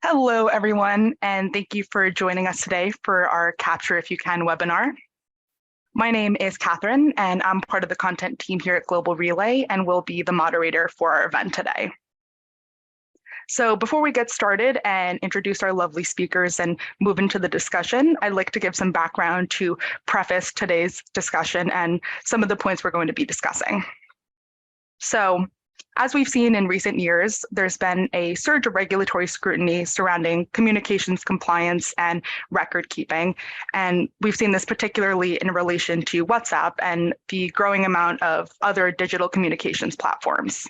Hello, everyone, and thank you for joining us today for our Capture If You Can webinar. My name is Catherine, and I'm part of the content team here at Global Relay and will be the moderator for our event today. So before we get started and introduce our lovely speakers and move into the discussion, I'd like to give some background to preface today's discussion and some of the points we're going to be discussing. So, as we've seen in recent years, there's been a surge of regulatory scrutiny surrounding communications compliance and record keeping. And we've seen this particularly in relation to WhatsApp and the growing amount of other digital communications platforms.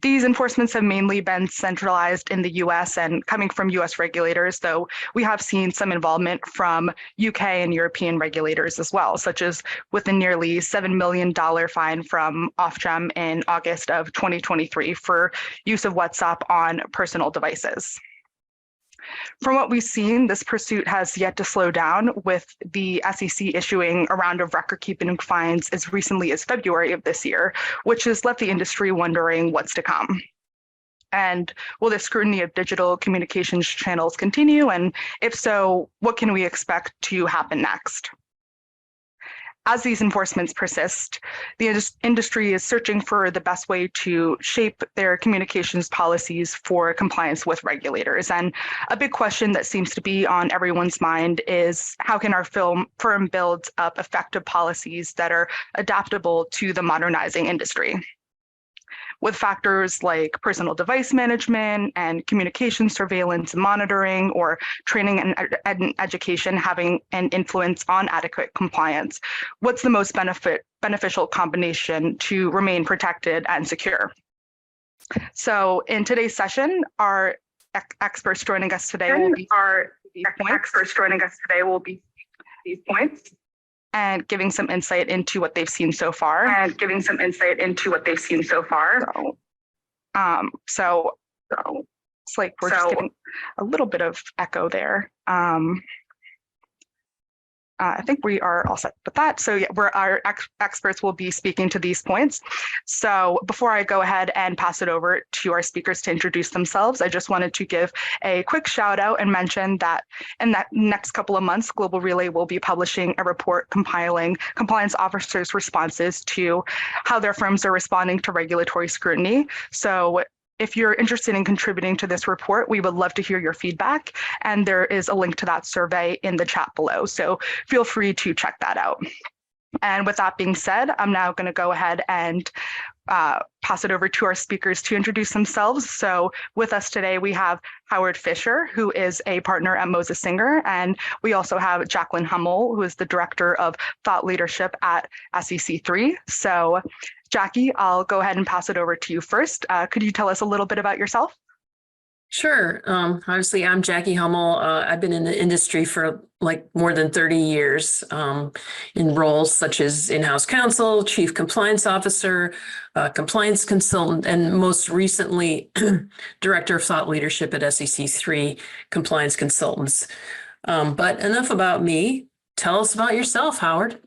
These enforcements have mainly been centralized in the US and coming from US regulators, though we have seen some involvement from UK and European regulators as well, such as with a nearly $7 million fine from Ofgem in August of 2023 for use of WhatsApp on personal devices. From what we've seen, this pursuit has yet to slow down, with the SEC issuing a round of record-keeping fines as recently as February of this year, which has left the industry wondering what's to come. And will the scrutiny of digital communications channels continue? And if so, what can we expect to happen next? As these enforcements persist, the industry is searching for the best way to shape their communications policies for compliance with regulators. And a big question that seems to be on everyone's mind is, how can our firm build up effective policies that are adaptable to the modernizing industry? With factors like personal device management and communication surveillance and monitoring, or training and education having an influence on adequate compliance, what's the most beneficial combination to remain protected and secure? So in today's session, our experts joining us today will be these points and giving some insight into what they've seen so far. So it's like we're just getting a little bit of echo there. I think we are all set with that. So yeah, our experts will be speaking to these points. So before I go ahead and pass it over to our speakers to introduce themselves, I just wanted to give a quick shout out and mention that in that next couple of months, Global Relay will be publishing a report compiling compliance officers' responses to how their firms are responding to regulatory scrutiny. So if you're interested in contributing to this report, we would love to hear your feedback, and there is a link to that survey in the chat below, so feel free to check that out. And with that being said, I'm now going to go ahead and pass it over to our speakers to introduce themselves. So with us today, we have Howard Fischer, who is a partner at Moses Singer, and we also have Jaqueline Hummel, who is the Director of Thought Leadership at SEC3. So Jackie, I'll go ahead and pass it over to you first. Could you tell us a little bit about yourself? Sure. Obviously, I'm Jackie Hummel. I've been in the industry for like more than 30 years in roles such as in-house counsel, chief compliance officer, compliance consultant, and most recently, director of thought leadership at SEC3 compliance consultants. But enough about me. Tell us about yourself, Howard.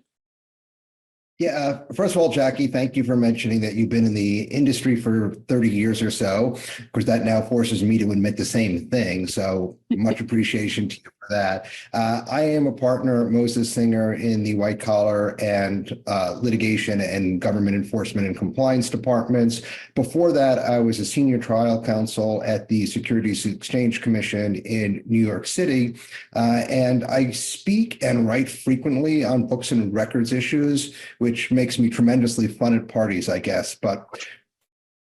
Yeah, first of all, Jackie, thank you for mentioning that you've been in the industry for 30 years or so. Of course, that now forces me to admit the same thing. So much appreciation to you for that. I am a partner at Moses Singer in the white collar and litigation and government enforcement and compliance departments. Before that, I was a senior trial counsel at the Securities and Exchange Commission in New York City. And I speak and write frequently on books and records issues, which makes me tremendously fun at parties, I guess. But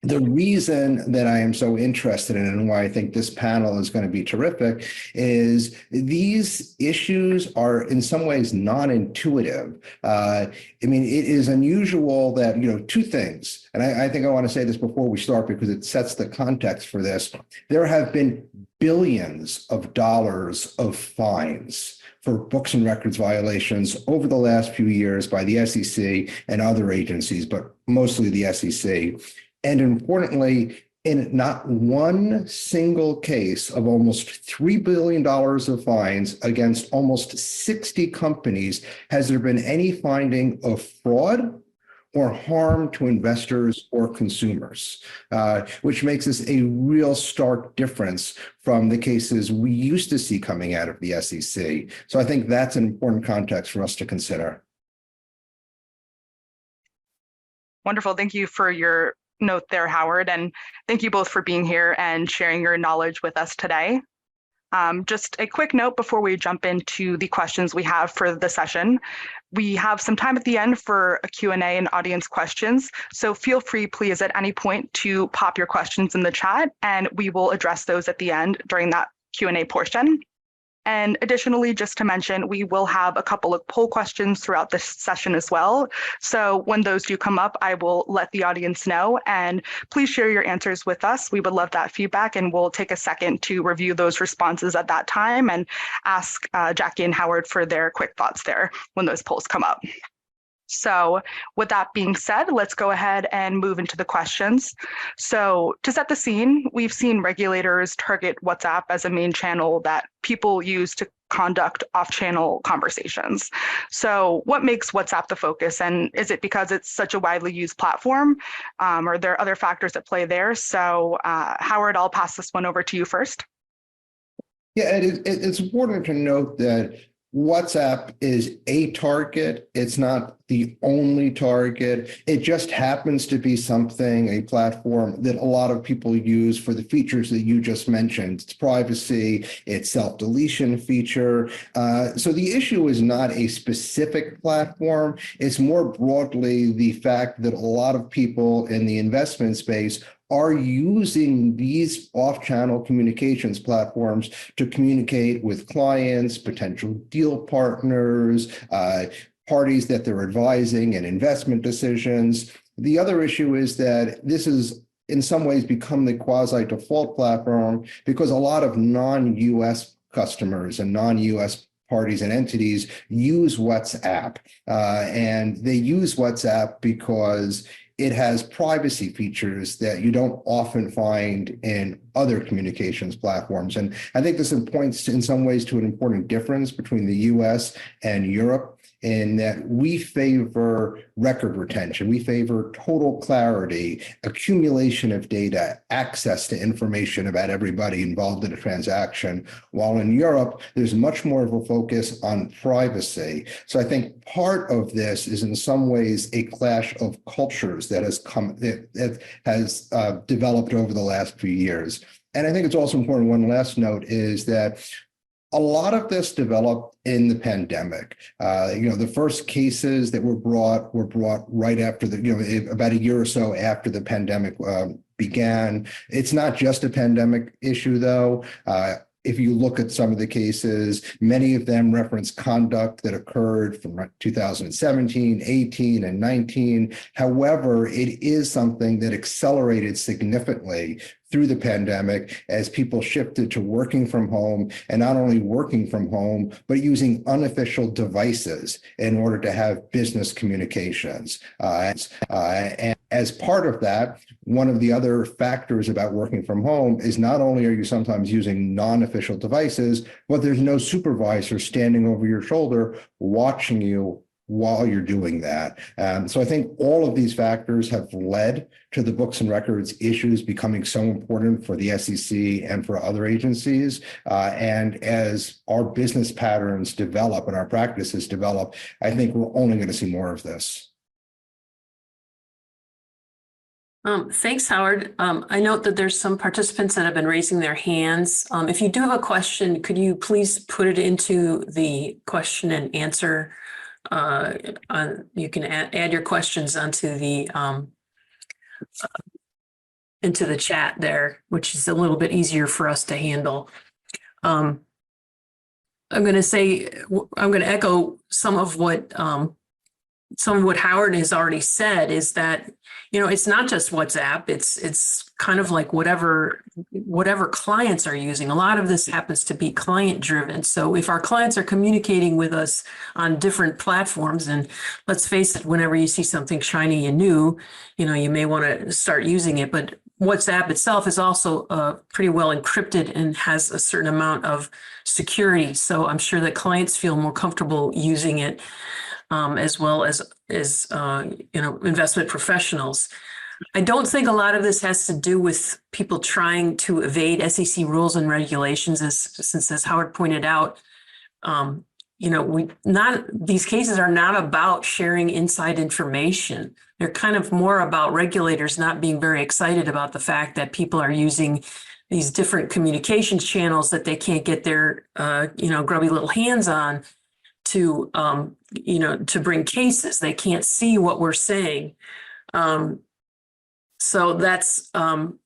the reason that I am so interested in it and why I think this panel is going to be terrific is these issues are in some ways non-intuitive. I mean, it is unusual that, two things, and I think I want to say this before we start because it sets the context for this. There have been billions of dollars of fines for books and records violations over the last few years by the SEC and other agencies, but mostly the SEC. And importantly, in not one single case of almost $3 billion of fines against almost 60 companies has there been any finding of fraud or harm to investors or consumers, which makes this a real stark difference from the cases we used to see coming out of the SEC. So I think that's an important context for us to consider. Wonderful. Thank you for your note there, Howard. And thank you both for being here and sharing your knowledge with us today. Just a quick note before we jump into the questions we have for the session. We have some time at the end for a Q&A and audience questions. So feel free, please, at any point to pop your questions in the chat, and we will address those at the end during that Q&A portion. And additionally, just to mention, we will have a couple of poll questions throughout this session as well. So when those do come up, I will let the audience know, and please share your answers with us. We would love that feedback, and we'll take a second to review those responses at that time and ask Jackie and Howard for their quick thoughts there when those polls come up. So with that being said, let's go ahead and move into the questions. So to set the scene, we've seen regulators target WhatsApp as a main channel that people use to conduct off-channel conversations. So what makes WhatsApp the focus? And is it because it's such a widely used platform? Or are there other factors at play there? So Howard, I'll pass this one over to you first. Yeah, it's important to note that WhatsApp is a target. It's not the only target. It just happens to be something, a platform that a lot of people use for the features that you just mentioned. It's privacy, it's self-deletion feature. So the issue is not a specific platform. It's more broadly the fact that a lot of people in the investment space are using these off-channel communications platforms to communicate with clients, potential deal partners, parties that they're advising in investment decisions. The other issue is that this is in some ways become the quasi-default platform because a lot of non-US customers and non-US parties and entities use WhatsApp. And they use WhatsApp because it has privacy features that you don't often find in other communications platforms. And I think this points in some ways to an important difference between the US and Europe in that we favor record retention. We favor total clarity, accumulation of data, access to information about everybody involved in a transaction, while in Europe, there's much more of a focus on privacy. So I think part of this is in some ways a clash of cultures that has developed over the last few years. And I think it's also important, one last note is that a lot of this developed in the pandemic. The first cases that were brought right after about a year or so after the pandemic began. It's not just a pandemic issue, though. If you look at some of the cases, many of them reference conduct that occurred from 2017, 18, and 19. However, it is something that accelerated significantly through the pandemic as people shifted to working from home, and not only working from home, but using unofficial devices in order to have business communications. And as part of that, one of the other factors about working from home is not only are you sometimes using non-official devices, but there's no supervisor standing over your shoulder watching you while you're doing that. So I think all of these factors have led to the books and records issues becoming so important for the SEC and for other agencies. And as our business patterns develop and our practices develop, I think we're only going to see more of this. Thanks, Howard. I note that there's some participants that have been raising their hands. If you do have a question, could you please put it into the question and answer? You can add your questions onto the into the chat there, which is a little bit easier for us to handle. I'm going to echo some of what Howard has already said, is that, it's not just WhatsApp. It's kind of like whatever clients are using. A lot of this happens to be client driven. So if our clients are communicating with us on different platforms, and let's face it, whenever you see something shiny and new, you may want to start using it. But WhatsApp itself is also pretty well encrypted and has a certain amount of security. So I'm sure that clients feel more comfortable using it, as well as investment professionals. I don't think a lot of this has to do with people trying to evade SEC rules and regulations, as Howard pointed out. These cases are not about sharing inside information. They're kind of more about regulators not being very excited about the fact that people are using these different communications channels that they can't get their, grubby little hands on to bring cases. They can't see what we're saying. So that's, and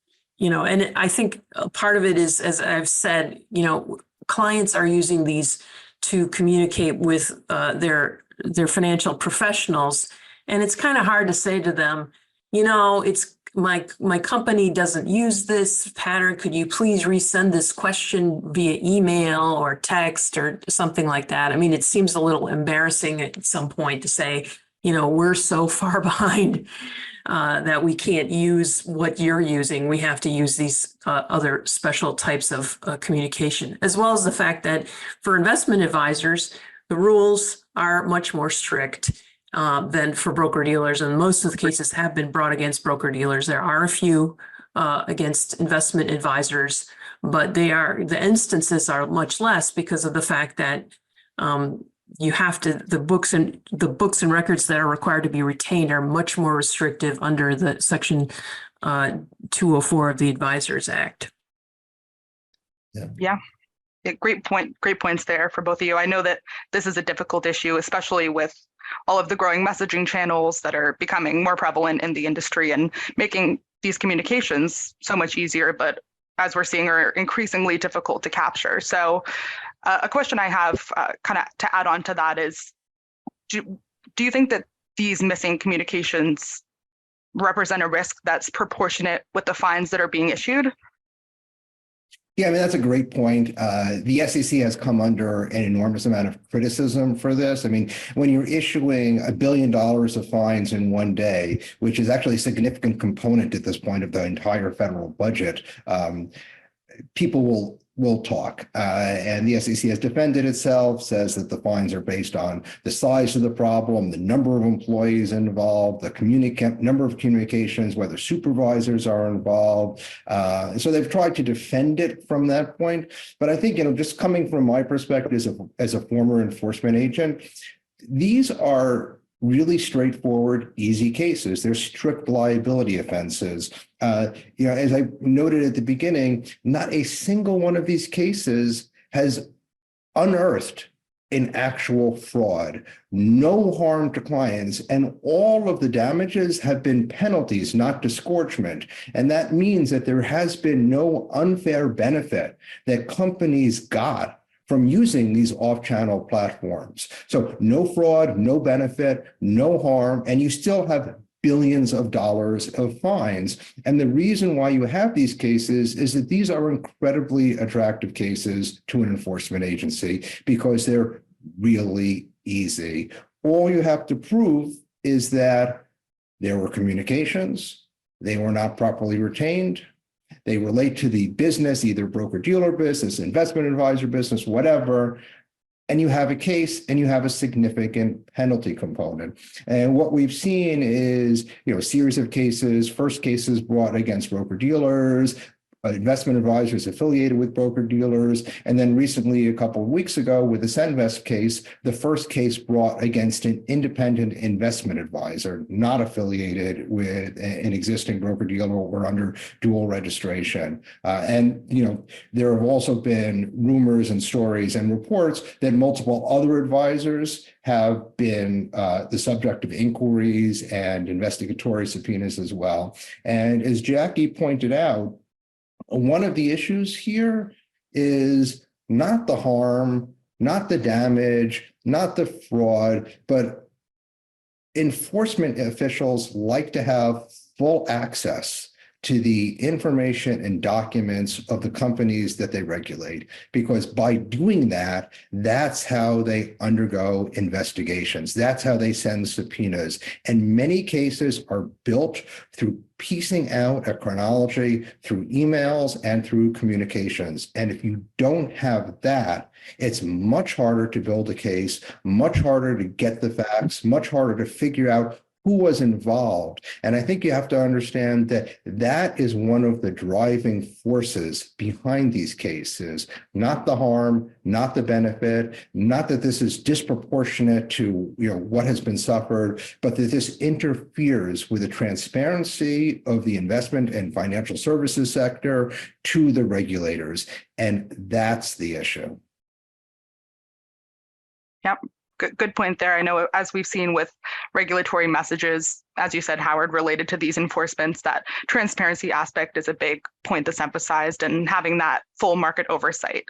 I think a part of it is, as I've said, clients are using these to communicate with their financial professionals. And it's kind of hard to say to them, it's my company doesn't use this pattern. Could you please resend this question via email or text or something like that? I mean, it seems a little embarrassing at some point to say, we're so far behind that we can't use what you're using. We have to use these other special types of communication, as well as the fact that for investment advisors, the rules are much more strict than for broker dealers. And most of the cases have been brought against broker dealers. There are a few against investment advisors, but the instances are much less because of the fact that you have to, the books and records that are required to be retained are much more restrictive under the Section 204 of the Advisors Act. Yeah. Great points there for both of you. I know that this is a difficult issue, especially with all of the growing messaging channels that are becoming more prevalent in the industry and making these communications so much easier, but as we're seeing, are increasingly difficult to capture. So a question I have kind of to add on to that is, do you think that these missing communications represent a risk that's proportionate with the fines that are being issued? Yeah, I mean, that's a great point. The SEC has come under an enormous amount of criticism for this. I mean, when you're issuing $1 billion of fines in one day, which is actually a significant component at this point of the entire federal budget, people will talk. And the SEC has defended itself, says that the fines are based on the size of the problem, the number of employees involved, the number of communications, whether supervisors are involved. So they've tried to defend it from that point. But I think, just coming from my perspective as a former enforcement agent, these are really straightforward, easy cases. They're strict liability offenses. As I noted at the beginning, not a single one of these cases has unearthed an actual fraud, no harm to clients, and all of the damages have been penalties, not disgorgement. And that means that there has been no unfair benefit that companies got from using these off-channel platforms. So no fraud, no benefit, no harm, and you still have billions of dollars of fines. And the reason why you have these cases is that these are incredibly attractive cases to an enforcement agency because they're really easy. All you have to prove is that there were communications, they were not properly retained, they relate to the business, either broker-dealer business, investment advisor business, whatever, and you have a case and you have a significant penalty component. And what we've seen is, a series of cases, first cases brought against broker-dealers, investment advisors affiliated with broker-dealers, and then recently, a couple of weeks ago, with the Senvest case, the first case brought against an independent investment advisor, not affiliated with an existing broker-dealer or under dual registration. And there have also been rumors and stories and reports that multiple other advisors have been the subject of inquiries and investigatory subpoenas as well. And as Jackie pointed out, one of the issues here is not the harm, not the damage, not the fraud, but enforcement officials like to have full access to the information and documents of the companies that they regulate. Because by doing that, that's how they undergo investigations. That's how they send subpoenas. And many cases are built through piecing out a chronology through emails and through communications. And if you don't have that, it's much harder to build a case, much harder to get the facts, much harder to figure out who was involved. And I think you have to understand that that is one of the driving forces behind these cases, not the harm, not the benefit, not that this is disproportionate to what has been suffered, but that this interferes with the transparency of the investment and financial services sector to the regulators. And that's the issue. Yep. Good point there. I know, as we've seen with regulatory messages, as you said, Howard, related to these enforcements, that transparency aspect is a big point that's emphasized, and having that full market oversight.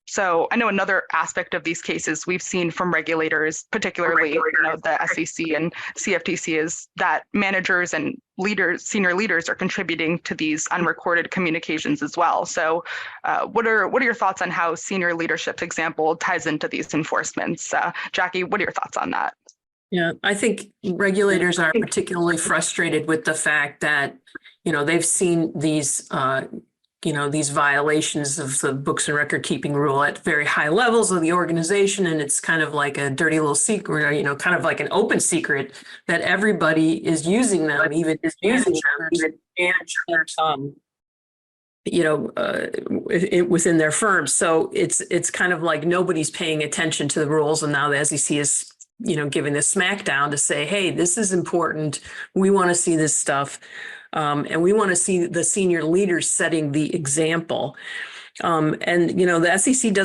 So I know another aspect of these cases we've seen from regulators, particularly the SEC and CFTC, is that managers and leaders, senior leaders, are contributing to these unrecorded communications as well. So what are your thoughts on how senior leadership's example ties into these enforcements? Jackie, what are your thoughts on that? Yeah, I think regulators are particularly frustrated with the fact that, they've seen these these violations of the books and record keeping rule at very high levels of the organization. And it's kind of like a dirty little secret, kind of like an open secret that everybody is using them, even as managers within their firms. So it's kind of like nobody's paying attention to the rules. And now the SEC is, giving the smackdown to say, hey, this is important. We want to see this stuff. And we want to see the senior leaders setting the example. The SEC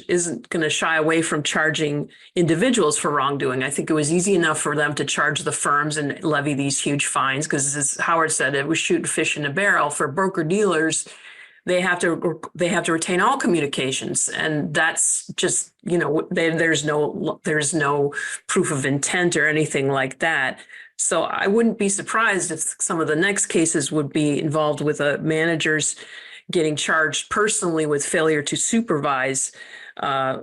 isn't going to shy away from charging individuals for wrongdoing. I think it was easy enough for them to charge the firms and levy these huge fines because, as Howard said, it was shooting fish in a barrel. For broker dealers, they have to retain all communications, and that's just there's no proof of intent or anything like that. So I wouldn't be surprised if some of the next cases would be involved with managers getting charged personally with failure to supervise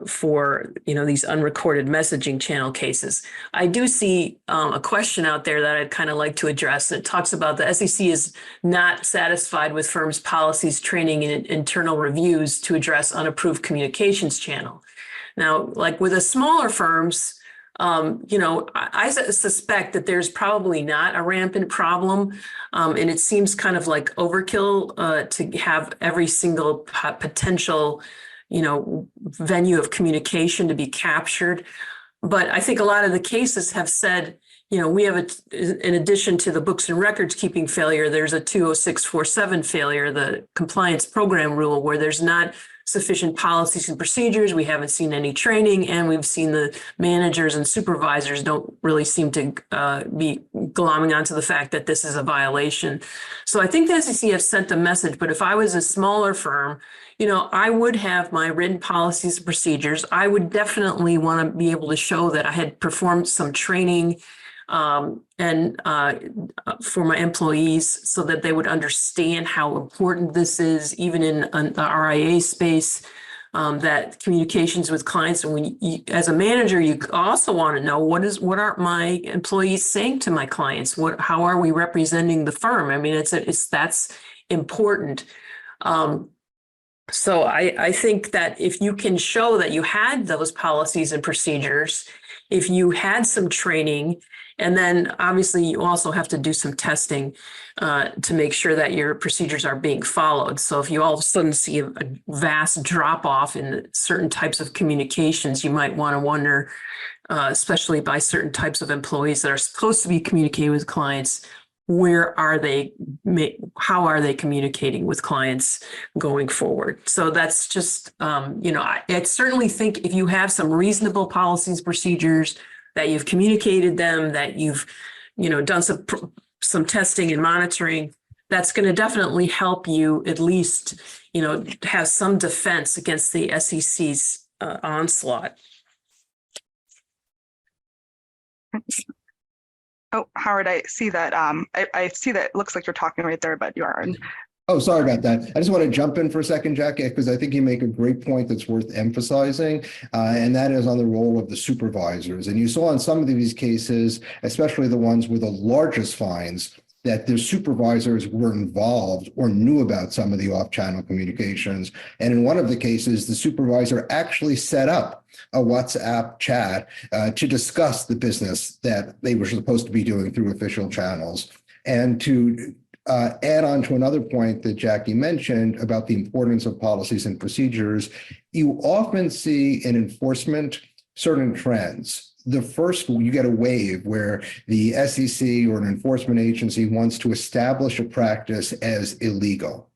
for these unrecorded messaging channel cases. I do see a question out there that I'd kind of like to address. It talks about the SEC is not satisfied with firms' policies, training, and internal reviews to address unapproved communications channel. Now, like with the smaller firms, I suspect that there's probably not a rampant problem. And it seems kind of like overkill to have every single potential, venue of communication to be captured. But I think a lot of the cases have said, we have in addition to the books and records keeping failure, there's a 20647 failure, the compliance program rule, where there's not sufficient policies and procedures. We haven't seen any training, and we've seen the managers and supervisors don't really seem to be glomming onto the fact that this is a violation. So I think the SEC has sent a message, but if I was a smaller firm, I would have my written policies and procedures. I would definitely want to be able to show that I had performed some training for my employees so that they would understand how important this is, even in the RIA space, that communications with clients. And when you, as a manager, you also want to know what are my employees saying to my clients? How are we representing the firm? I mean, that's important. So I think that if you can show that you had those policies and procedures, if you had some training, and then obviously you also have to do some testing to make sure that your procedures are being followed. So if you all of a sudden see a vast drop off in certain types of communications, you might want to wonder, especially by certain types of employees that are supposed to be communicating with clients, where are they, how are they communicating with clients going forward? So that's just, I certainly think if you have some reasonable policies, procedures, that you've communicated them, that you've, done some testing and monitoring, that's going to definitely help you at least, have some defense against the SEC's onslaught. Oh, Howard, I see that. I see that it looks like you're talking right there, but you aren't. Oh, sorry about that. I just want to jump in for a second, Jackie, because I think you make a great point that's worth emphasizing, and that is on the role of the supervisors. And you saw in some of these cases, especially the ones with the largest fines, that their supervisors were involved or knew about some of the off-channel communications. And in one of the cases, the supervisor actually set up a WhatsApp chat to discuss the business that they were supposed to be doing through official channels. And to add on to another point that Jackie mentioned about the importance of policies and procedures, you often see in enforcement certain trends. The first, you get a wave where the SEC or an enforcement agency wants to establish a practice as illegal.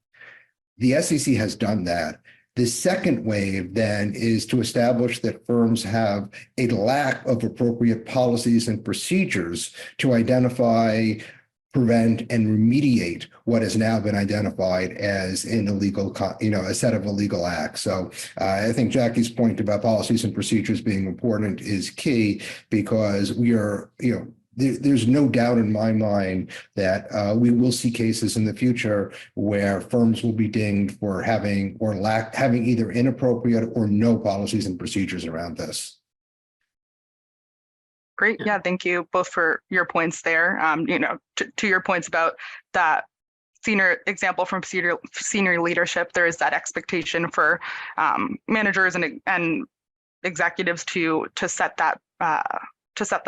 The SEC has done that. The second wave then is to establish that firms have a lack of appropriate policies and procedures to identify, prevent, and remediate what has now been identified as an illegal, a set of illegal acts. So I think Jackie's point about policies and procedures being important is key, because we are, there's no doubt in my mind that we will see cases in the future where firms will be dinged for having either inappropriate or no policies and procedures around this. Great. Yeah, thank you both for your points there. To your points about that senior example from senior leadership, there is that expectation for managers and executives to set that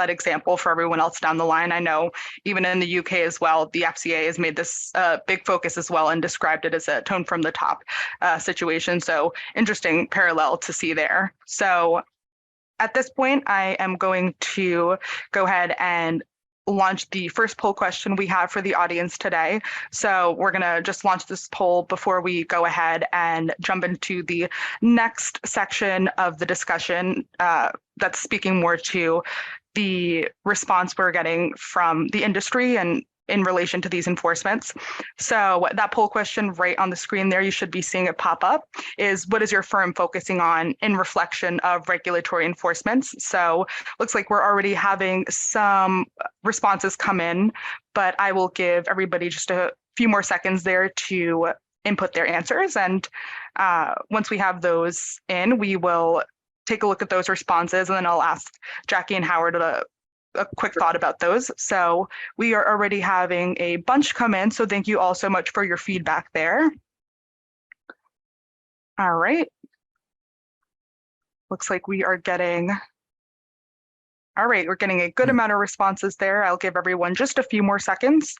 example for everyone else down the line. I know even in the UK as well, the FCA has made this big focus as well and described it as a tone from the top situation. So interesting parallel to see there. So at this point, I am going to go ahead and launch the first poll question we have for the audience today. So we're going to just launch this poll before we go ahead and jump into the next section of the discussion that's speaking more to the response we're getting from the industry and in relation to these enforcements. So that poll question right on the screen there, you should be seeing it pop up, is what is your firm focusing on in reflection of regulatory enforcements? So looks like we're already having some responses come in, but I will give everybody just a few more seconds there to input their answers. And once we have those in, we will take a look at those responses, and then I'll ask Jackie and Howard a quick thought about those. So we are already having a bunch come in. So thank you all so much for your feedback there. All right. Looks like we are getting, all right, we're getting a good amount of responses there. I'll give everyone just a few more seconds,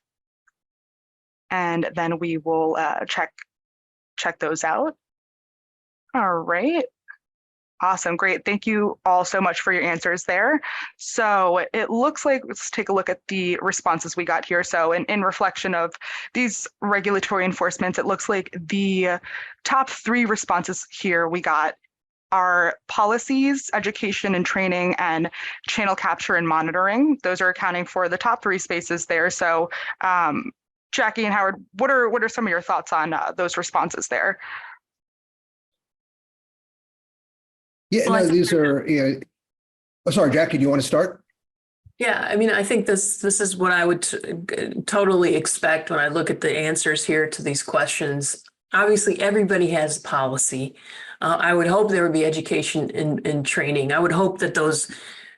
and then we will check those out. All right. Awesome, great. Thank you all so much for your answers there. So it looks like, let's take a look at the responses we got here. So in reflection of these regulatory enforcements, it looks like the top 3 responses here we got are policies, education and training, and channel capture and monitoring. Those are accounting for the top 3 spaces there. So Jackie and Howard, what are some of your thoughts on those responses there? Yeah, no, these are, oh, sorry, Jackie, do you want to start? Yeah, I mean, I think this is what I would totally expect when I look at the answers here to these questions. Obviously, everybody has a policy. I would hope there would be education and training. I would hope that those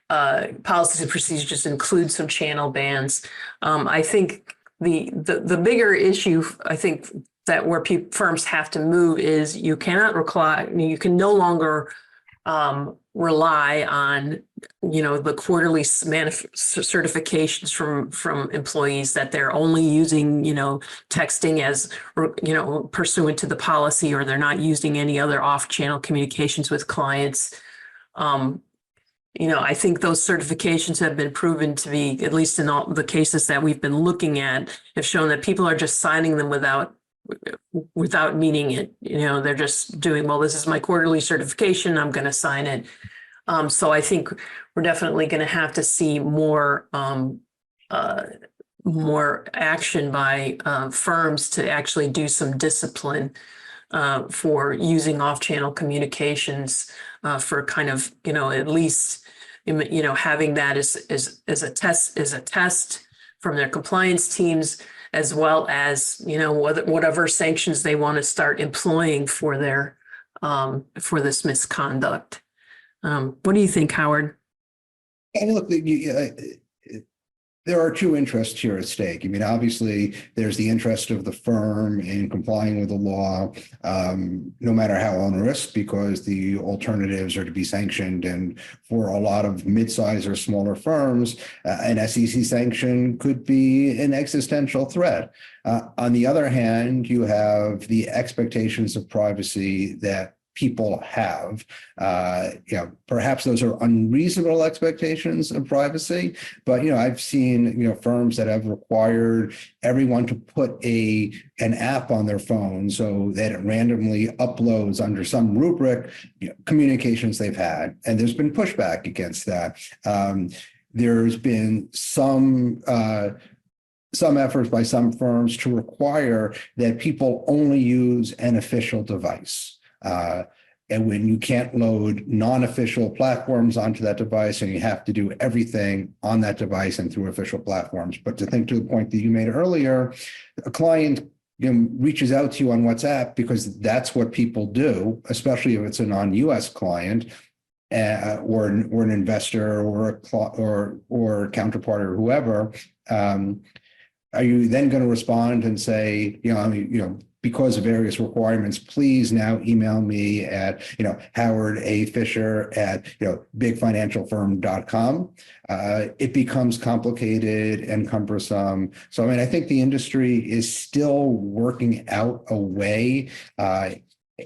policies and procedures include some channel bans. I think the bigger issue, I think, that where firms have to move is you cannot you can no longer rely on, the quarterly certifications from employees that they're only using, texting as, pursuant to the policy, or they're not using any other off-channel communications with clients. I think those certifications have been proven to be, at least in all the cases that we've been looking at, have shown that people are just signing them without meaning it. They're just doing, well, this is my quarterly certification, I'm going to sign it. So I think we're definitely going to have to see more action by firms to actually do some discipline for using off-channel communications for kind of, at least having that as a test from their compliance teams, as well as, whatever sanctions they want to start employing for their for this misconduct. What do you think, Howard? And look, there are two interests here at stake. I mean, obviously, there's the interest of the firm in complying with the law, no matter how onerous, because the alternatives are to be sanctioned. And for a lot of mid-size or smaller firms, an SEC sanction could be an existential threat. On the other hand, you have the expectations of privacy that people have. Perhaps those are unreasonable expectations of privacy, but I've seen firms that have required everyone to put an app on their phone so that it randomly uploads under some rubric communications they've had, and there's been pushback against that. There's been some efforts by some firms to require that people only use an official device. And when you can't load non-official platforms onto that device, and you have to do everything on that device and through official platforms. But to think to the point that you made earlier, a client reaches out to you on WhatsApp because that's what people do, especially if it's a non-US client, or an investor or counterpart or whoever. Are you then going to respond and say, because of various requirements, please now email me at, Howard A. Fischer at, bigfinancialfirm.com. It becomes complicated and cumbersome. So, I think the industry is still working out a way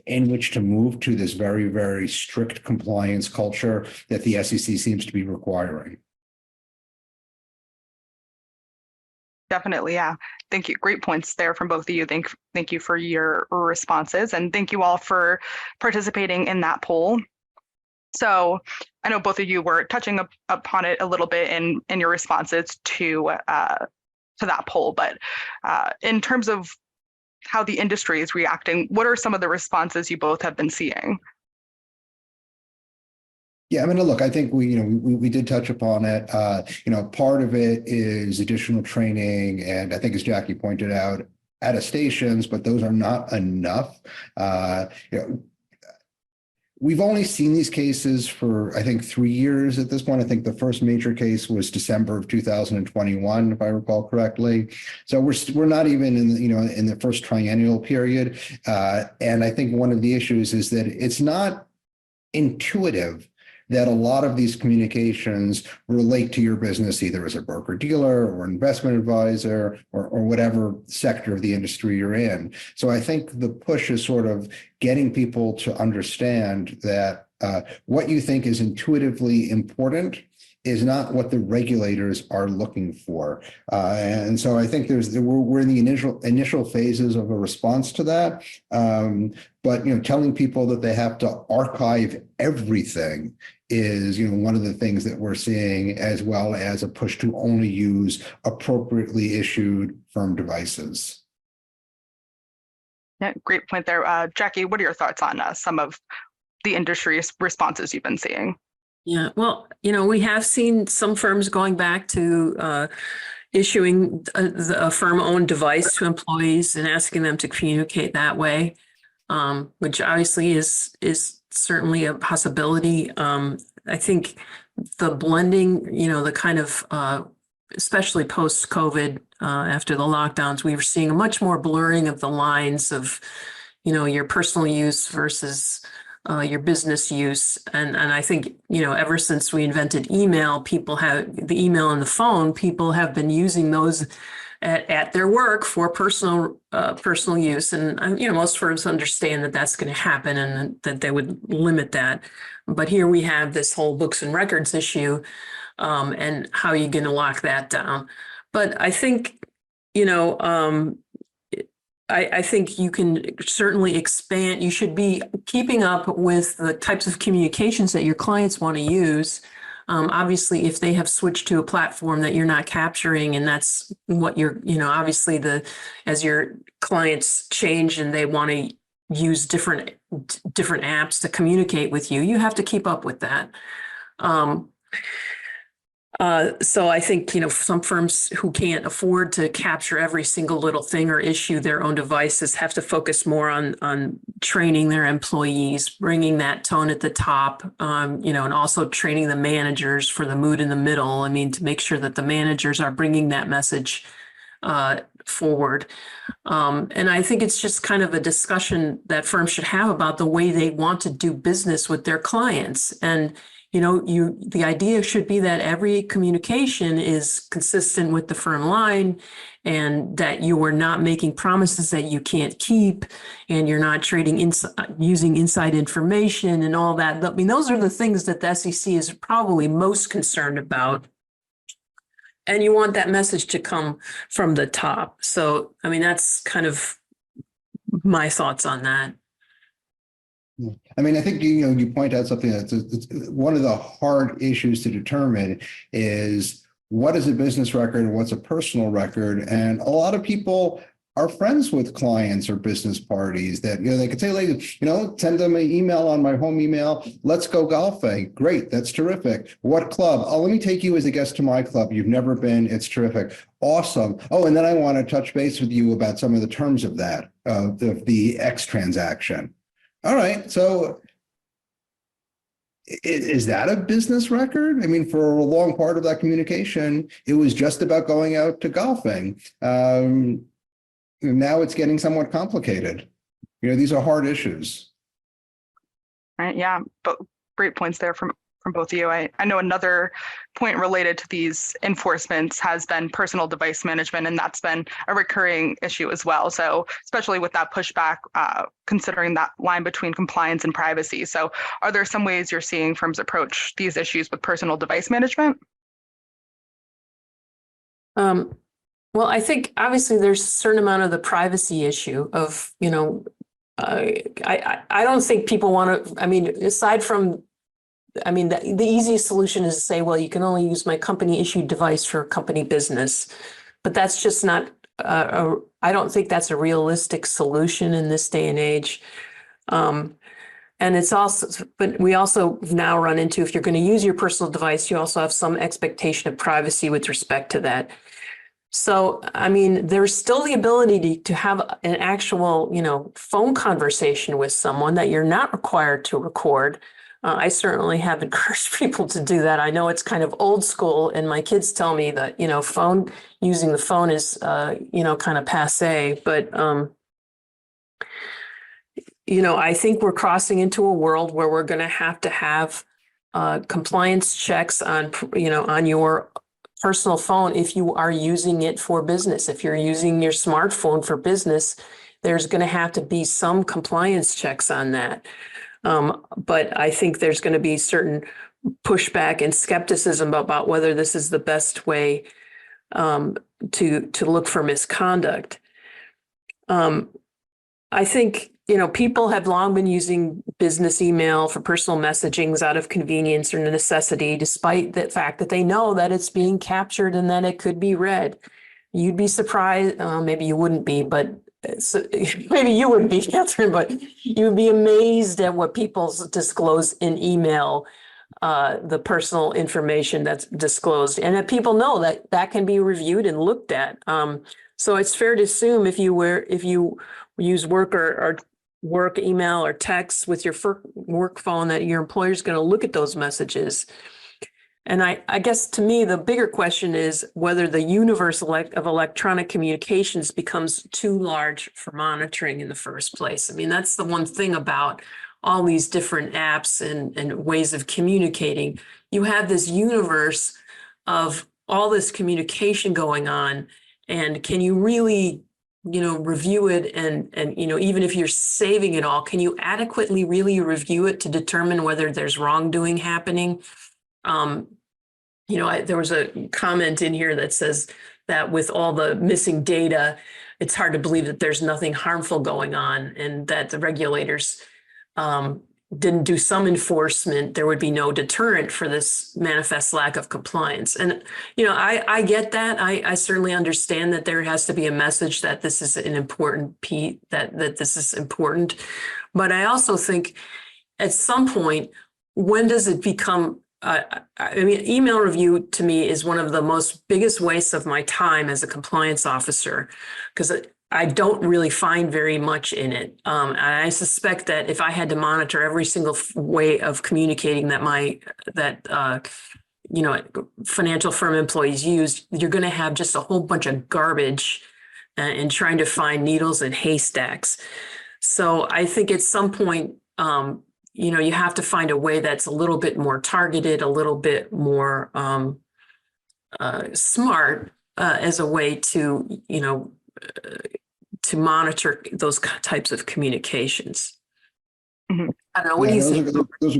in which to move to this very, very strict compliance culture that the SEC seems to be requiring. Definitely, yeah. Thank you. Great points there from both of you. Thank you for your responses, and thank you all for participating in that poll. So I know both of you were touching upon it a little bit in your responses to that poll, but in terms of how the industry is reacting, what are some of the responses you both have been seeing? Yeah, look, I think we did touch upon it. Part of it is additional training, and I think, as Jackie pointed out, attestations, but those are not enough. We've only seen these cases for, I think, 3 years at this point. I think the first major case was December of 2021, if I recall correctly. So we're not even in the first triennial period. And I think one of the issues is that it's not intuitive that a lot of these communications relate to your business, either as a broker dealer or investment advisor or whatever sector of the industry you're in. So I think the push is sort of getting people to understand that what you think is intuitively important is not what the regulators are looking for. And so I think we're in the initial phases of a response to that. But telling people that they have to archive everything is one of the things that we're seeing, as well as a push to only use appropriately issued firm devices. Yeah, great point there. Jackie, what are your thoughts on some of the industry's responses you've been seeing? Yeah, well, we have seen some firms going back to issuing a firm-owned device to employees and asking them to communicate that way, which obviously is certainly a possibility. I think the blending, the kind of, especially post-COVID, after the lockdowns, we were seeing a much more blurring of the lines of, your personal use versus your business use. And I think, ever since we invented email, the email and the phone, people have been using those at their work for personal use. And, most firms understand that that's going to happen and that they would limit that. But here we have this whole books and records issue, and how are you going to lock that down? But I think, I think you can certainly expand. You should be keeping up with the types of communications that your clients want to use. Obviously, if they have switched to a platform that you're not capturing, and that's what you're, obviously as your clients change and they want to use different apps to communicate with you, you have to keep up with that. So I think, some firms who can't afford to capture every single little thing or issue their own devices have to focus more on training their employees, bringing that tone at the top, and also training the managers for the mood in the middle. I mean, to make sure that the managers are bringing that message forward. And I think it's just kind of a discussion that firms should have about the way they want to do business with their clients. And the idea should be that every communication is consistent with the firm line, and that you are not making promises that you can't keep, and you're not using inside information and all that. I mean, those are the things that the SEC is probably most concerned about. And you want that message to come from the top. So, I mean, that's kind of my thoughts on that. I mean, I think, you point out something that's it's one of the hard issues to determine is what is a business record and what's a personal record. And a lot of people are friends with clients or business parties that, they could say, like, send them an email on my home email. Let's go golfing. Great. That's terrific. What club? Oh, let me take you as a guest to my club. You've never been. It's terrific. Awesome. Oh, and then I want to touch base with you about some of the terms of that, of the X transaction. All right. So is that a business record? I mean, for a long part of that communication, it was just about going out to golfing. Now it's getting somewhat complicated. These are hard issues. Right. Yeah. But great points there from both of you. I know another point related to these enforcements has been personal device management, and that's been a recurring issue as well. So especially with that pushback, considering that line between compliance and privacy. So are there some ways you're seeing firms approach these issues with personal device management? Well, I think obviously there's a certain amount of the privacy issue of, I don't think people want to, I mean, aside from, the easiest solution is to say, well, you can only use my company issued device for company business, but that's just not, I don't think that's a realistic solution in this day and age. And it's also, but we also now run into, if you're going to use your personal device, you also have some expectation of privacy with respect to that. So, there's still the ability to have an actual, phone conversation with someone that you're not required to record. I certainly have encouraged people to do that. I know it's kind of old school, and my kids tell me that, using the phone is, kind of passe. But, I think we're crossing into a world where we're going to have compliance checks on, on your personal phone if you are using it for business. If you're using your smartphone for business, there's going to have to be some compliance checks on that. But I think there's going to be certain pushback and skepticism about whether this is the best way to look for misconduct. I think, people have long been using business email for personal messagings out of convenience or necessity, despite the fact that they know that it's being captured and that it could be read. You'd be surprised, maybe you wouldn't be, but maybe you wouldn't be, Catherine, but you'd be amazed at what people disclose in email, the personal information that's disclosed, and that people know that that can be reviewed and looked at. So it's fair to assume if you use work or work email or text with your work phone, that your employer is going to look at those messages. And I guess to me, the bigger question is whether the universe of electronic communications becomes too large for monitoring in the first place. That's the one thing about all these different apps and ways of communicating. You have this universe of all this communication going on, and can you really, review it and even if you're saving it all, can you adequately really review it to determine whether there's wrongdoing happening? There was a comment in here that says that with all the missing data, it's hard to believe that there's nothing harmful going on, and that the regulators didn't do some enforcement, there would be no deterrent for this manifest lack of compliance. And, I get that. I certainly understand that there has to be a message that this is an important piece, that this is important. But I also think at some point, when does it become I mean, email review to me is one of the most biggest wastes of my time as a compliance officer, because I don't really find very much in it. And I suspect that if I had to monitor every single way of communicating that financial firm employees use, you're going to have just a whole bunch of garbage and trying to find needles in haystacks. So I think at some point, you have to find a way that's a little bit more targeted, a little bit more smart as a way to, to monitor those types of communications. Mm-hmm. I don't know. What do you think? Those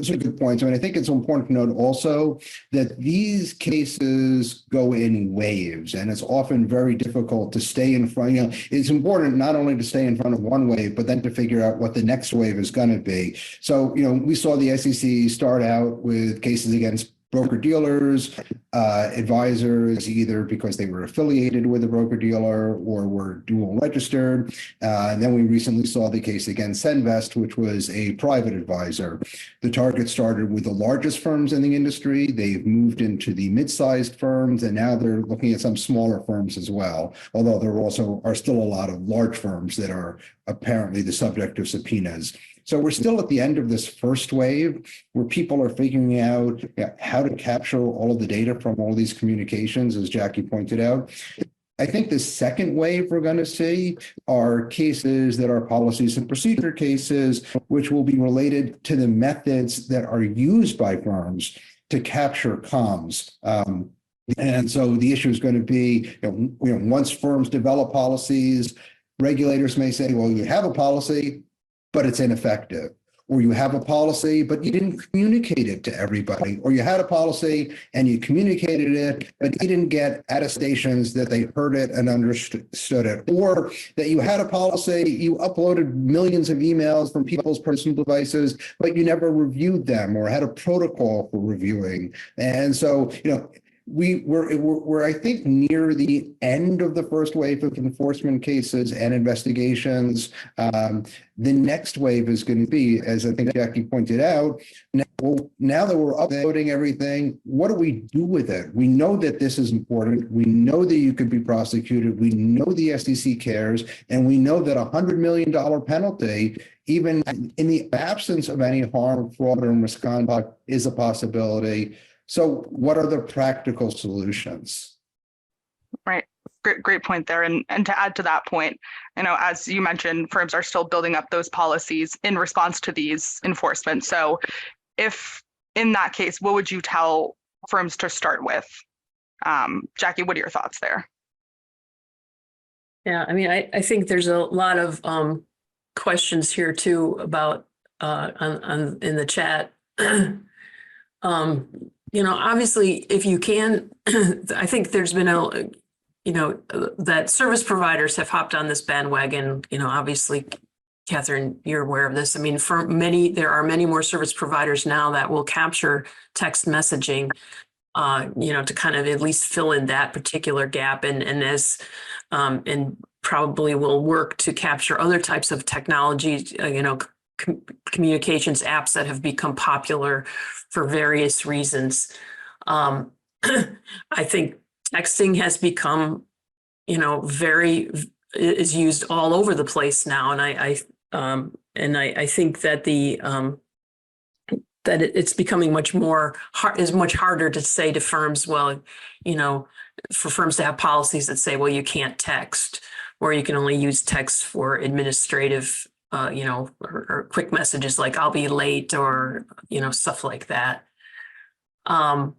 are good points. I mean, I think it's important to note also that these cases go in waves, and it's often very difficult to stay in front. It's important not only to stay in front of one wave, but then to figure out what the next wave is going to be. So, we saw the SEC start out with cases against broker-dealers, advisors, either because they were affiliated with a broker-dealer or were dual registered. And then we recently saw the case against Senvest, which was a private advisor. The target started with the largest firms in the industry. They've moved into the mid-sized firms, and now they're looking at some smaller firms as well, although there also are still a lot of large firms that are apparently the subject of subpoenas. So we're still at the end of this first wave where people are figuring out how to capture all of the data from all these communications, as Jackie pointed out. I think the second wave we're going to see are cases that are policies and procedure cases, which will be related to the methods that are used by firms to capture comms. And so the issue is going to be, once firms develop policies, regulators may say, well, you have a policy, but it's ineffective. Or you have a policy, but you didn't communicate it to everybody. Or you had a policy and you communicated it, but you didn't get attestations that they heard it and understood it. Or that you had a policy, you uploaded millions of emails from people's personal devices, but you never reviewed them or had a protocol for reviewing. And so, we're I think near the end of the first wave of enforcement cases and investigations. The next wave is going to be, as I think Jackie pointed out, now that we're uploading everything, what do we do with it? We know that this is important. We know that you could be prosecuted. We know the SEC cares, and we know that $100 million penalty, even in the absence of any harm, fraud, or misconduct, is a possibility. So what are the practical solutions? Right. Great point there. And to add to that point, as you mentioned, firms are still building up those policies in response to these enforcement. So if in that case, what would you tell firms to start with? Jackie, what are your thoughts there? Yeah, I mean, I think there's a lot of questions here too about in the chat. Obviously, if you can, I think there's been that service providers have hopped on this bandwagon. Obviously, Catherine, you're aware of this. I mean, there are many more service providers now that will capture text messaging, to kind of at least fill in that particular gap, and probably will work to capture other types of technology, communications apps that have become popular for various reasons. I think texting has become, is used all over the place now, and I think that it's becoming much harder to say to firms, well, for firms to have policies that say, well, you can't text, or you can only use text for administrative or quick messages like I'll be late, or, stuff like that. I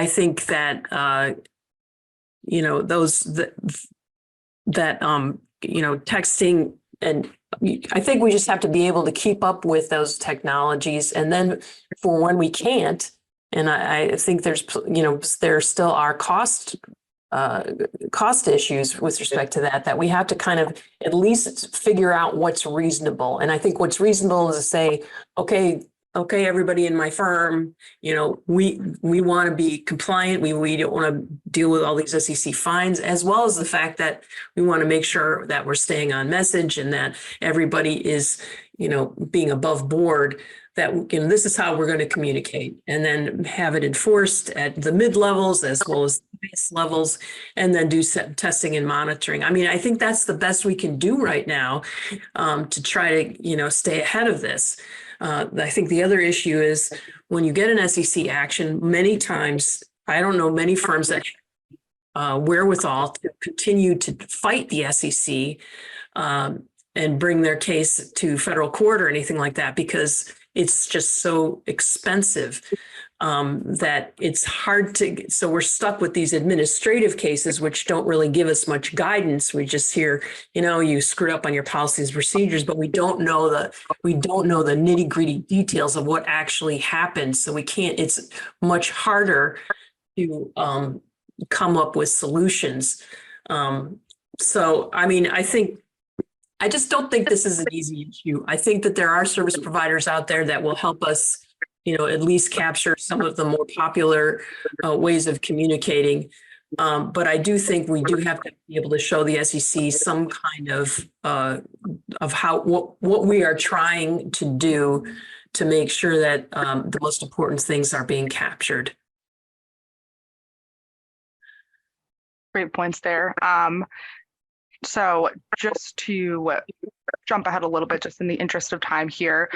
think that, texting, and I think we just have to be able to keep up with those technologies. And then for when we can't, and I think there still are cost issues with respect to that we have to kind of at least figure out what's reasonable. And I think what's reasonable is to say, okay, everybody in my firm, we want to be compliant. We don't want to deal with all these SEC fines, as well as the fact that we want to make sure that we're staying on message and that everybody is, being above board that, this is how we're going to communicate, and then have it enforced at the mid levels as well as the base levels, and then do testing and monitoring. I mean, I think that's the best we can do right now to try to, stay ahead of this. I think the other issue is when you get an SEC action, many times, I don't know many firms that wherewithal to continue to fight the SEC and bring their case to federal court or anything like that, because it's just so expensive that it's hard to, so we're stuck with these administrative cases, which don't really give us much guidance. We just hear, you screwed up on your policies and procedures, but we don't know the nitty gritty details of what actually happened. So we can't, it's much harder to come up with solutions. So, I mean, I just don't think this is an easy issue. I think that there are service providers out there that will help us, at least capture some of the more popular ways of communicating. But I do think we do have to be able to show the SEC some kind of what we are trying to do to make sure that the most important things are being captured. Great points there. So just to jump ahead a little bit, just in the interest of time here,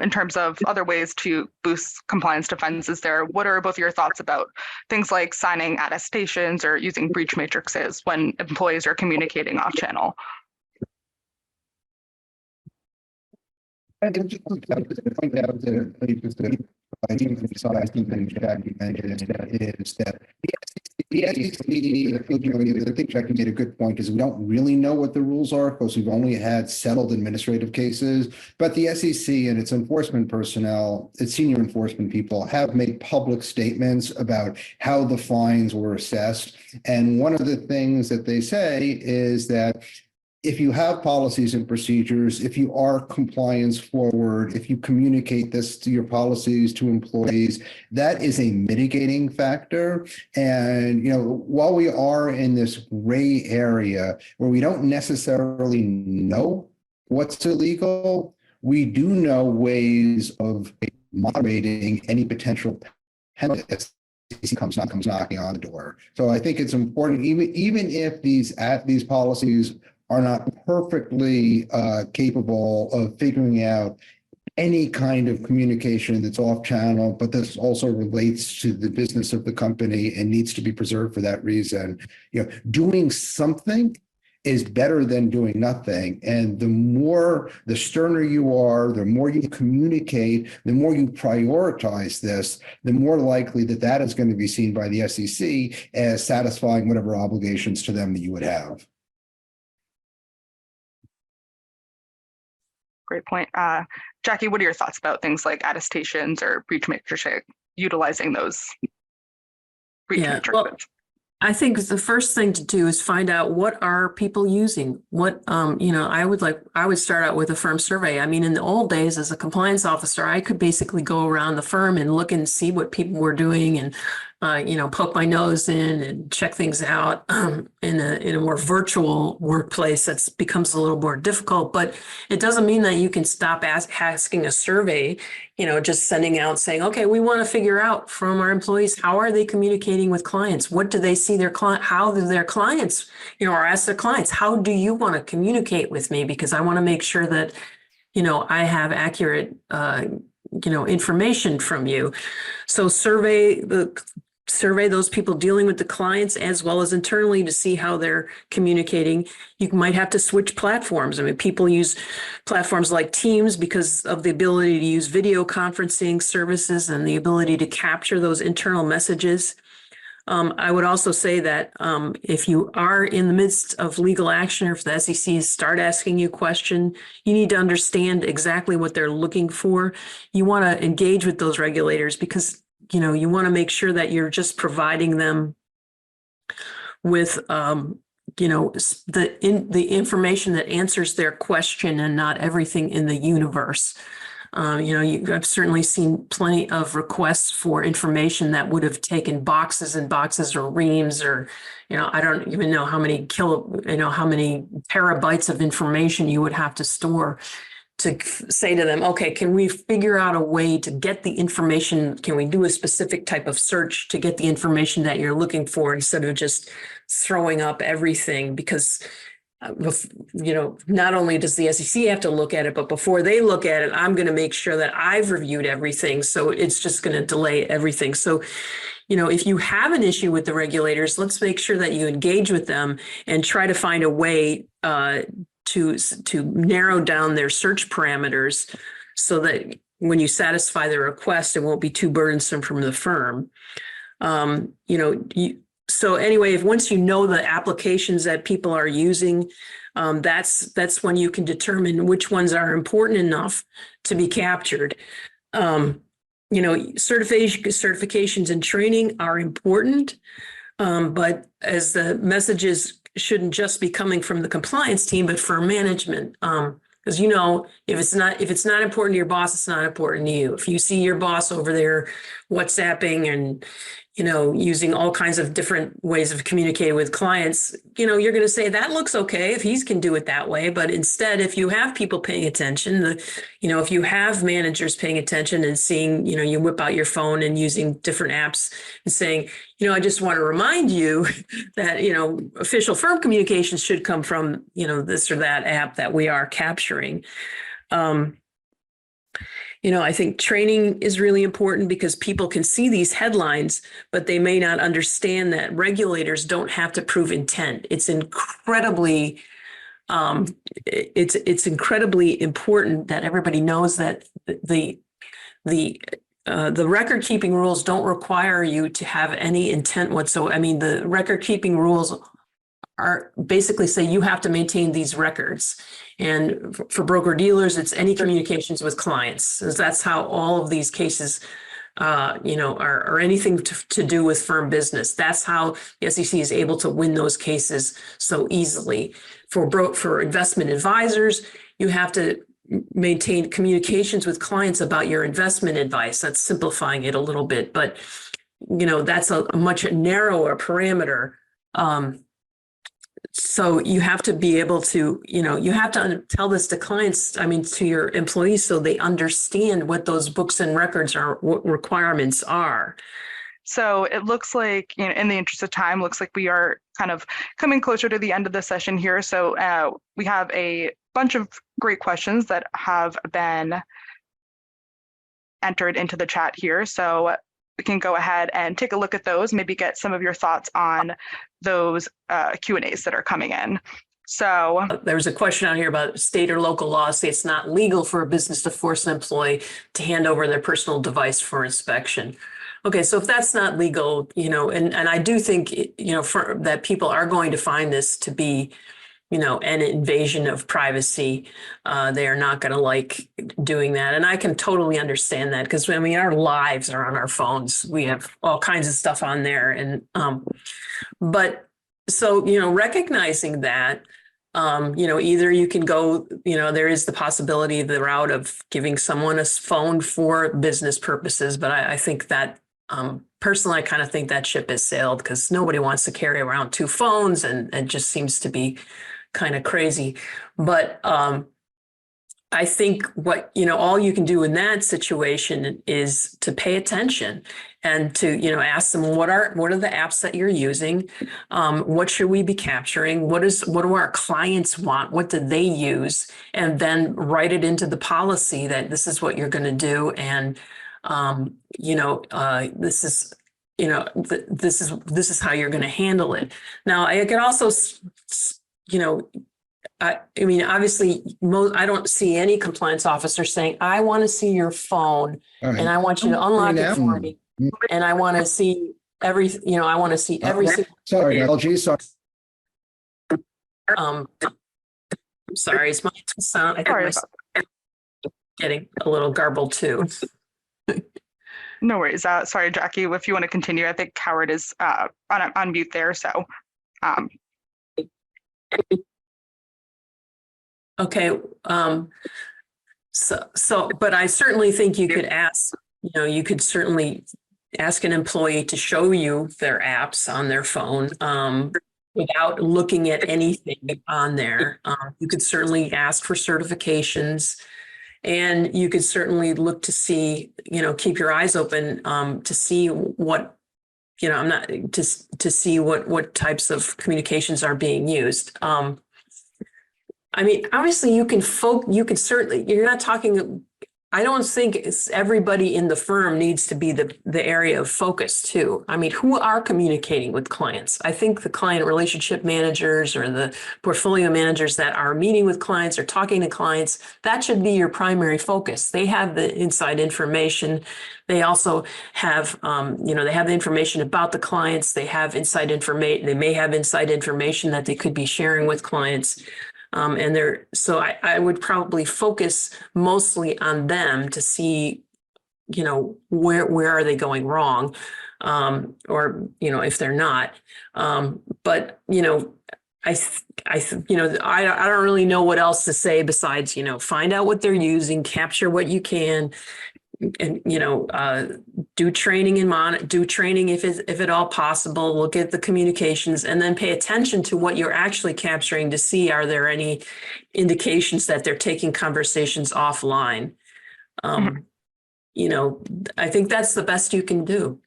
in terms of other ways to boost compliance defenses there, what are both your thoughts about things like signing attestations or using breach matrices when employees are communicating off channel? I think just point out that I think Jackie mentioned is that the SEC, I think Jackie made a good point, is we don't really know what the rules are because we've only had settled administrative cases. But the SEC and its enforcement personnel, its senior enforcement people, have made public statements about how the fines were assessed. And one of the things that they say is that if you have policies and procedures, if you are compliance forward, if you communicate this to your policies to employees, that is a mitigating factor. And, while we are in this gray area where we don't necessarily know what's illegal, we do know ways of moderating any potential penalties. Comes knocking on the door. So I think it's important, even if these policies are not perfectly capable of figuring out any kind of communication that's off channel, but this also relates to the business of the company and needs to be preserved for that reason. Doing something is better than doing nothing. And the sterner you are, the more you communicate, the more you prioritize this, the more likely that is going to be seen by the SEC as satisfying whatever obligations to them that you would have. Great point. Jackie, what are your thoughts about things like attestations or breach matrices, utilizing those breach matrices? Well, I think the first thing to do is find out what are people using. What, I would start out with a firm survey. I mean, in the old days as a compliance officer, I could basically go around the firm and look and see what people were doing and, poke my nose in and check things out. In a more virtual workplace, that becomes a little more difficult, but it doesn't mean that you can stop asking a survey, just sending out saying, okay, we want to figure out from our employees, how are they communicating with clients? What do they see their client? How do their clients, or ask their clients, how do you want to communicate with me? Because I want to make sure that, I have accurate, information from you. So survey those people dealing with the clients as well as internally to see how they're communicating. You might have to switch platforms. I mean, people use platforms like Teams because of the ability to use video conferencing services and the ability to capture those internal messages. I would also say that if you are in the midst of legal action, or if the SEC start asking you a question, you need to understand exactly what they're looking for. You want to engage with those regulators because you want to make sure that you're just providing them with, the information that answers their question and not everything in the universe. I've certainly seen plenty of requests for information that would have taken boxes and boxes or reams or, I don't even know how many how many terabytes of information you would have to store. say to them, okay, can we figure out a way to get the information? Can we do a specific type of search to get the information that you're looking for instead of just throwing up everything? Because, not only does the SEC have to look at it, but before they look at it, I'm going to make sure that I've reviewed everything. So it's just going to delay everything. So, if you have an issue with the regulators, let's make sure that you engage with them and try to find a way to narrow down their search parameters so that when you satisfy their request, it won't be too burdensome from the firm. So anyway, once you know the applications that people are using, that's when you can determine which ones are important enough to be captured. Certifications and training are important, but as the messages shouldn't just be coming from the compliance team, but for management. Because if it's not important to your boss, it's not important to you. If you see your boss over there WhatsApping and using all kinds of different ways of communicating with clients, you're going to say that looks okay if he can do it that way. But instead, if you have people paying attention, if you have managers paying attention and seeing, you whip out your phone and using different apps and saying, I just want to remind you that, official firm communications should come from, this or that app that we are capturing. I think training is really important because people can see these headlines, but they may not understand that regulators don't have to prove intent. It's incredibly, it's incredibly important that everybody knows that the record keeping rules don't require you to have any intent whatsoever. I mean, the record keeping rules are basically say you have to maintain these records. And for broker dealers, it's any communications with clients. So that's how all of these cases, are anything to do with firm business. That's how the SEC is able to win those cases so easily. For investment advisors, you have to maintain communications with clients about your investment advice. That's simplifying it a little bit, but that's a much narrower parameter. So you have to be able to, you have to tell this to clients, to your employees, so they understand what those books and records are, what requirements are. So it looks like, in the interest of time, looks like we are kind of coming closer to the end of the session here. So we have a bunch of great questions that have been entered into the chat here. So we can go ahead and take a look at those, maybe get some of your thoughts on those Q&As that are coming in. So there's a question out here about state or local laws say it's not legal for a business to force an employee to hand over their personal device for inspection. Okay, so if that's not legal, and I do think, that people are going to find this to be, an invasion of privacy. They are not going to like doing that. And I can totally understand that because, our lives are on our phones. We have all kinds of stuff on there. And, but so, recognizing that, either you can go, there is the possibility, the route of giving someone a phone for business purposes. But I think that, personally, I kind of think that ship has sailed because nobody wants to carry around two phones and it just seems to be kind of crazy. But I think what, all you can do in that situation is to pay attention and to, ask them, what are the apps that you're using? What should we be capturing? What do our clients want? What do they use? And then write it into the policy that this is what you're going to do. And, this is, this is how you're going to handle it. Now, I could also, obviously, I don't see any compliance officer saying, I want to see your phone and I want you to unlock it for me. And I want to see every, I want to see every single. Sorry, apologies. Sorry. I'm sorry, it's my sound. I think my sound getting a little garbled too. No worries. Sorry, Jackie, if you want to continue, I think Howard is on mute there. So. Okay. But I certainly think you could ask, you could certainly ask an employee to show you their apps on their phone without looking at anything on there. You could certainly ask for certifications. And you could certainly look to see, keep your eyes open to see what, I'm not to see what types of communications are being used. I mean, obviously you can certainly, you're not talking, I don't think everybody in the firm needs to be the area of focus too. I mean, who are communicating with clients? I think the client relationship managers or the portfolio managers that are meeting with clients or talking to clients, that should be your primary focus. They have the inside information. They also have, they have the information about the clients. They have inside information. They may have inside information that they could be sharing with clients. So I would probably focus mostly on them to see, where are they going wrong, or, if they're not. But, I don't really know what else to say besides, find out what they're using, capture what you can, and do training and do training if at all possible. Look at the communications and then pay attention to what you're actually capturing to see, are there any indications that they're taking conversations offline? I think that's the best you can do.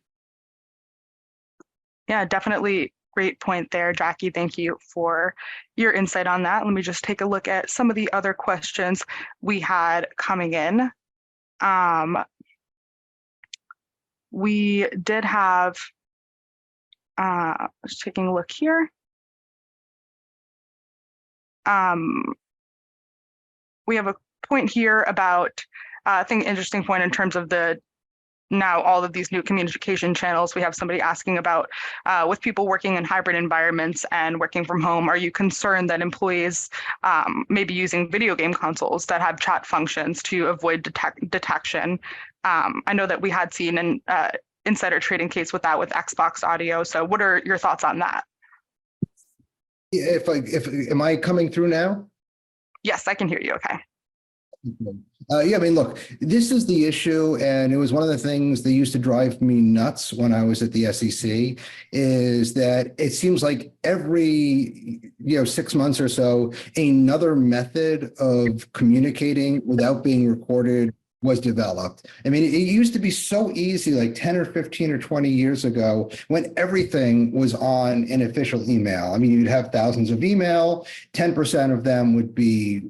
Yeah, definitely. Great point there, Jackie. Thank you for your insight on that. Let me just take a look at some of the other questions we had coming in. We did have, just taking a look here. We have a point here about, I think, interesting point in terms of now all of these new communication channels. We have somebody asking about, with people working in hybrid environments and working from home, are you concerned that employees may be using video game consoles that have chat functions to avoid detection? I know that we had seen an insider trading case with that with Xbox audio. So what are your thoughts on that? Am I coming through now? Yes, I can hear you. Okay. Yeah, I mean, look, this is the issue, and it was one of the things that used to drive me nuts when I was at the SEC, is that it seems like every 6 months or so, another method of communicating without being recorded was developed. I mean, it used to be so easy, like 10 or 15 or 20 years ago, when everything was on an official email. I mean, you'd have thousands of email, 10% of them would be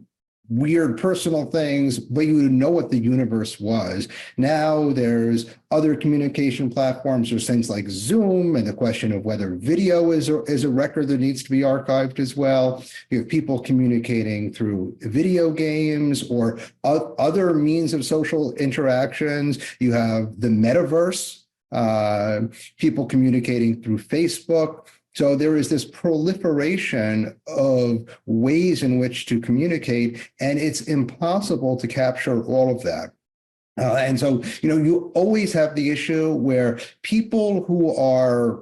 weird personal things, but you would know what the universe was. Now there's other communication platforms. There's things like Zoom, and the question of whether video is a record that needs to be archived as well. You have people communicating through video games or other means of social interactions. You have the metaverse, people communicating through Facebook. So there is this proliferation of ways in which to communicate, and it's impossible to capture all of that. And so, you always have the issue where people who are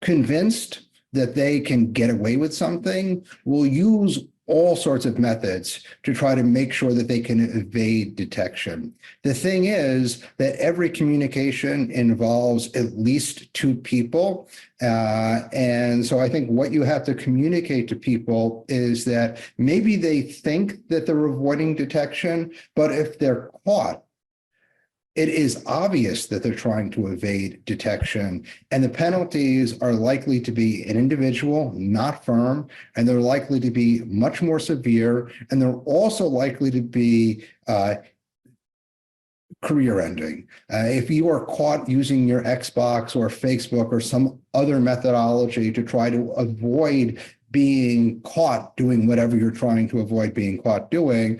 convinced that they can get away with something will use all sorts of methods to try to make sure that they can evade detection. The thing is that every communication involves at least two people. And so I think what you have to communicate to people is that maybe they think that they're avoiding detection, but if they're caught, it is obvious that they're trying to evade detection, and the penalties are likely to be an individual, not firm, and they're likely to be much more severe, and they're also likely to be career ending. If you are caught using your Xbox or Facebook or some other methodology to try to avoid being caught doing whatever you're trying to avoid being caught doing,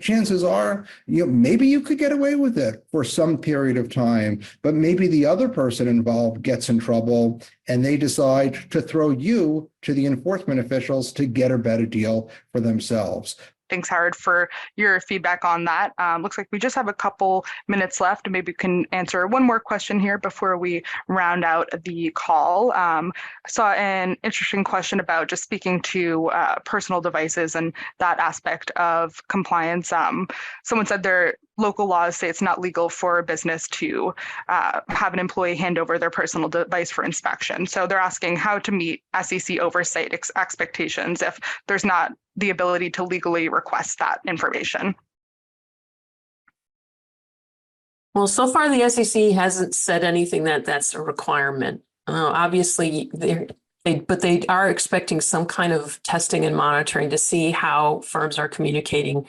chances are, maybe you could get away with it for some period of time, but maybe the other person involved gets in trouble and they decide to throw you to the enforcement officials to get a better deal for themselves. Thanks, Howard, for your feedback on that. Looks like we just have a couple minutes left. Maybe we can answer one more question here before we round out the call. I saw an interesting question about just speaking to personal devices and that aspect of compliance. Someone said local laws say it's not legal for a business to have an employee hand over their personal device for inspection. So they're asking how to meet SEC oversight expectations if there's not the ability to legally request that information. Well, so far the SEC hasn't said anything that's a requirement. Obviously, but they are expecting some kind of testing and monitoring to see how firms are communicating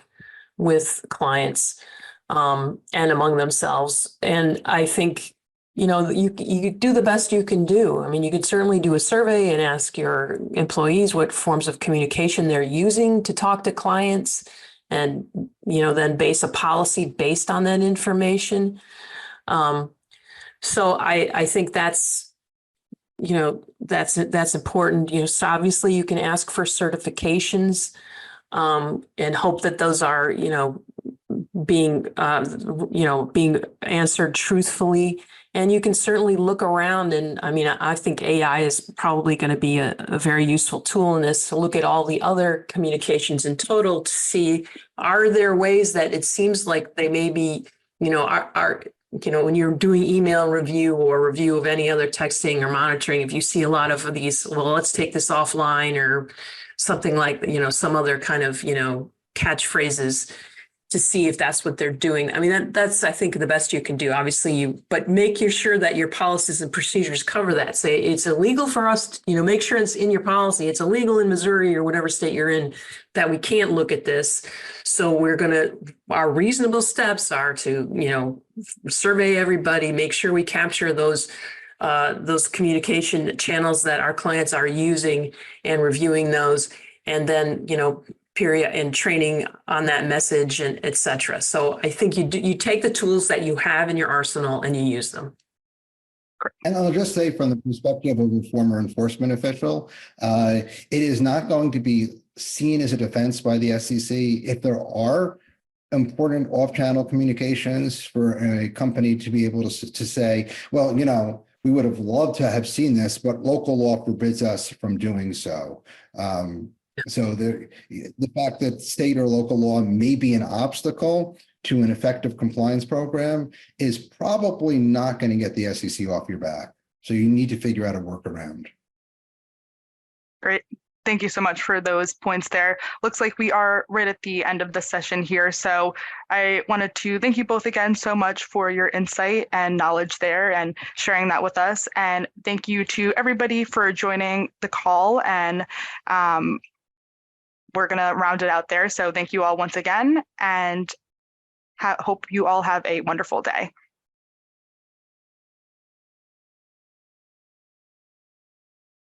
with clients and among themselves. And I think, you do the best you can do. I mean, you could certainly do a survey and ask your employees what forms of communication they're using to talk to clients, and then base a policy based on that information. So I think that's important. So obviously you can ask for certifications and hope that those are being answered truthfully. And you can certainly look around, and I think AI is probably going to be a very useful tool in this, to look at all the other communications in total to see, are there ways that it seems like they may be, when you're doing email review or review of any other texting or monitoring, if you see a lot of these, well, let's take this offline or something like, some other kind of, catchphrases, to see if that's what they're doing. That's, I think, the best you can do. Obviously, but make sure that your policies and procedures cover that. Say it's illegal for us, make sure it's in your policy. It's illegal in Missouri or whatever state you're in that we can't look at this. So our reasonable steps are to, survey everybody, make sure we capture those communication channels that our clients are using and reviewing those, and then, period, and training on that message, and et cetera. So I think you take the tools that you have in your arsenal and you use them. And I'll just say, from the perspective of a former enforcement official, it is not going to be seen as a defense by the SEC if there are important off-channel communications for a company to be able to say, well, we would have loved to have seen this, but local law forbids us from doing so. So the fact that state or local law may be an obstacle to an effective compliance program is probably not going to get the SEC off your back. So you need to figure out a workaround. Great. Thank you so much for those points there. Looks like we are right at the end of the session here. So I wanted to thank you both again so much for your insight and knowledge there and sharing that with us. And thank you to everybody for joining the call. And we're going to round it out there. So thank you all once again, and hope you all have a wonderful day.